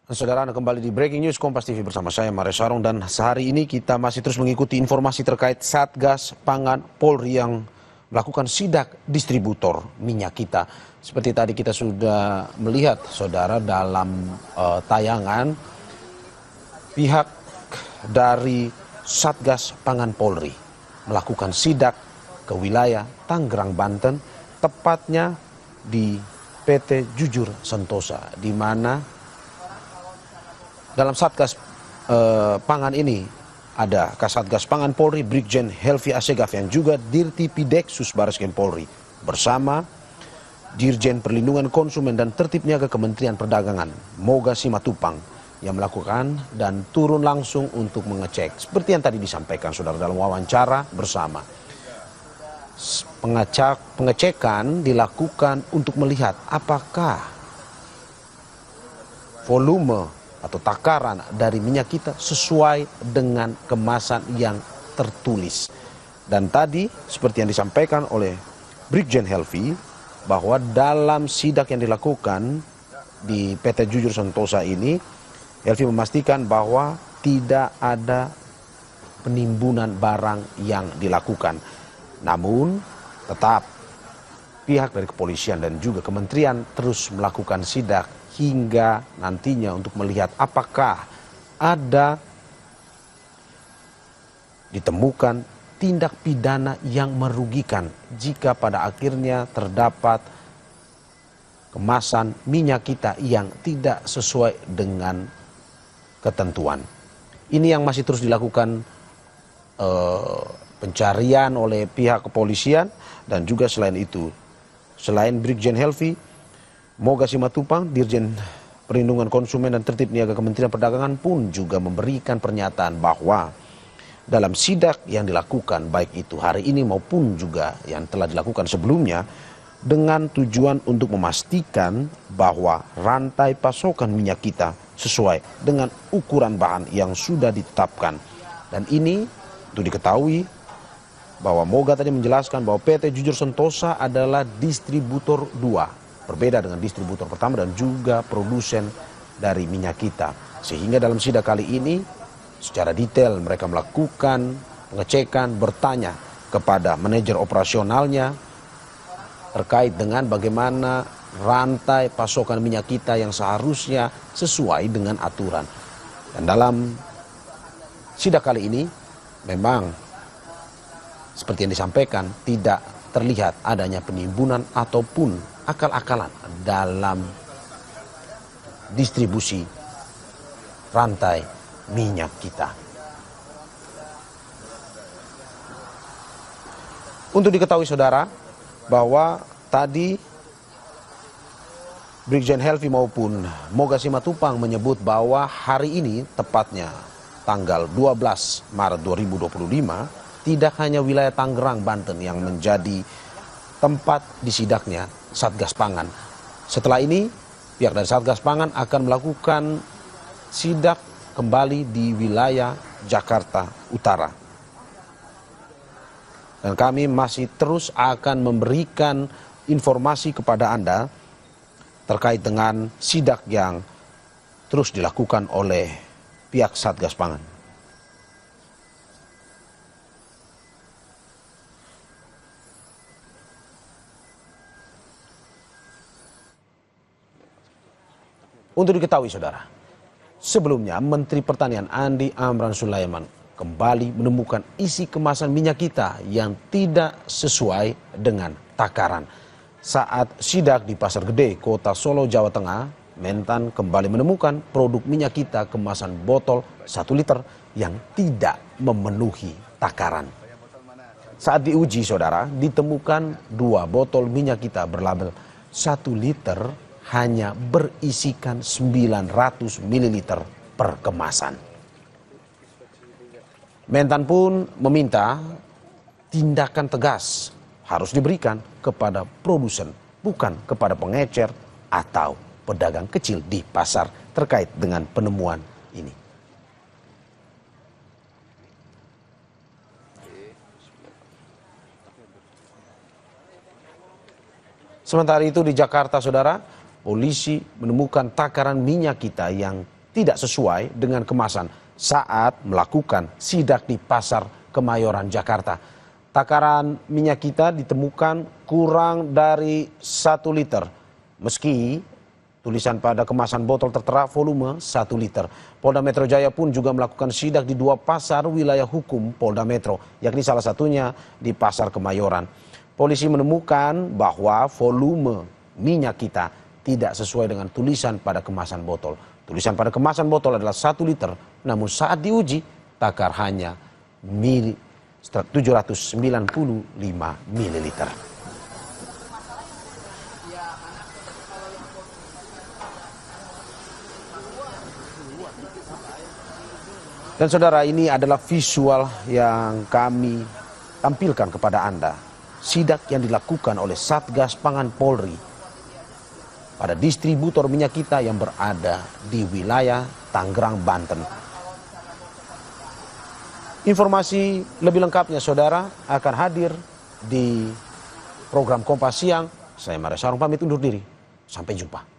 Saudara, Anda kembali di Breaking News Kompas TV bersama saya Mario Sarong, dan sehari ini kita masih terus mengikuti informasi terkait Satgas Pangan Polri yang melakukan sidak distributor minyak kita. Seperti tadi kita sudah melihat, saudara, dalam tayangan pihak dari Satgas Pangan Polri melakukan sidak ke wilayah Tangerang, Banten, tepatnya di PT Jujur Sentosa, di mana dalam Satgas Pangan ini ada Kasatgas Pangan Polri Brigjen Helvi Assegaf yang juga Dirti Pideksus Bareskrim Polri bersama Dirjen Perlindungan Konsumen dan Tertib Niaga Kementerian Perdagangan Moga Simatupang yang melakukan dan turun langsung untuk mengecek. Seperti yang tadi disampaikan saudara dalam wawancara bersama, pengecekan dilakukan untuk melihat apakah volume atau takaran dari minyak kita sesuai dengan kemasan yang tertulis. Dan tadi seperti yang disampaikan oleh Brigjen Helvi, bahwa dalam sidak yang dilakukan di PT Jujur Sentosa ini, Helvi memastikan bahwa tidak ada penimbunan barang yang dilakukan. Namun tetap pihak dari kepolisian dan juga kementerian terus melakukan sidak hingga nantinya untuk melihat apakah ada ditemukan tindak pidana yang merugikan jika pada akhirnya terdapat kemasan minyak kita yang tidak sesuai dengan ketentuan. Ini yang masih terus dilakukan pencarian oleh pihak kepolisian, dan juga selain itu, selain Brigjen Helvi, Moga Simatupang, Dirjen Perlindungan Konsumen dan Tertib Niaga Kementerian Perdagangan pun juga memberikan pernyataan bahwa dalam sidak yang dilakukan, baik itu hari ini maupun juga yang telah dilakukan sebelumnya, dengan tujuan untuk memastikan bahwa rantai pasokan minyak kita sesuai dengan ukuran bahan yang sudah ditetapkan. Dan ini untuk diketahui bahwa Moga tadi menjelaskan bahwa PT Jujur Sentosa adalah distributor 2. Berbeda dengan distributor pertama dan juga produsen dari minyak kita. Sehingga dalam sidak kali ini secara detail mereka melakukan pengecekan, bertanya kepada manajer operasionalnya terkait dengan bagaimana rantai pasokan minyak kita yang seharusnya sesuai dengan aturan. Dan dalam sidak kali ini memang seperti yang disampaikan, tidak terlihat adanya penimbunan ataupun akal-akalan dalam distribusi rantai minyak kita. Untuk diketahui saudara, bahwa tadi Brigjen Helvi maupun Moga Simatupang menyebut bahwa hari ini, tepatnya tanggal 12 Maret 2025, tidak hanya wilayah Tangerang, Banten yang menjadi tempat disidaknya Satgas Pangan. Setelah ini, pihak dari Satgas Pangan akan melakukan sidak kembali di wilayah Jakarta Utara. Dan kami masih terus akan memberikan informasi kepada Anda terkait dengan sidak yang terus dilakukan oleh pihak Satgas Pangan. Untuk diketahui saudara, sebelumnya Menteri Pertanian Andi Amran Sulaiman kembali menemukan isi kemasan minyak kita yang tidak sesuai dengan takaran. Saat sidak di Pasar Gede, Kota Solo, Jawa Tengah, Mentan kembali menemukan produk minyak kita kemasan botol 1 liter yang tidak memenuhi takaran. Saat diuji saudara, ditemukan 2 botol minyak kita berlabel 1 liter hanya berisikan 900 ml per kemasan. Mentan pun meminta tindakan tegas harus diberikan kepada produsen, bukan kepada pengecer atau pedagang kecil di pasar terkait dengan penemuan ini. Sementara itu di Jakarta saudara, polisi menemukan takaran minyak kita yang tidak sesuai dengan kemasan saat melakukan sidak di Pasar Kemayoran, Jakarta. Takaran minyak kita ditemukan kurang dari 1 liter, meski tulisan pada kemasan botol tertera volume 1 liter. Polda Metro Jaya pun juga melakukan sidak di 2 pasar wilayah hukum Polda Metro, yakni salah satunya di Pasar Kemayoran. Polisi menemukan bahwa volume minyak kita tidak sesuai dengan tulisan pada kemasan botol. Tulisan pada kemasan botol adalah 1 liter, namun saat diuji takar hanya 795 mililiter. Dan saudara, ini adalah visual yang kami tampilkan kepada Anda. Sidak yang dilakukan oleh Satgas Pangan Polri pada distributor minyak kita yang berada di wilayah Tangerang, Banten. Informasi lebih lengkapnya saudara akan hadir di program Kompas Siang. Saya Maria Sarung pamit undur diri. Sampai jumpa.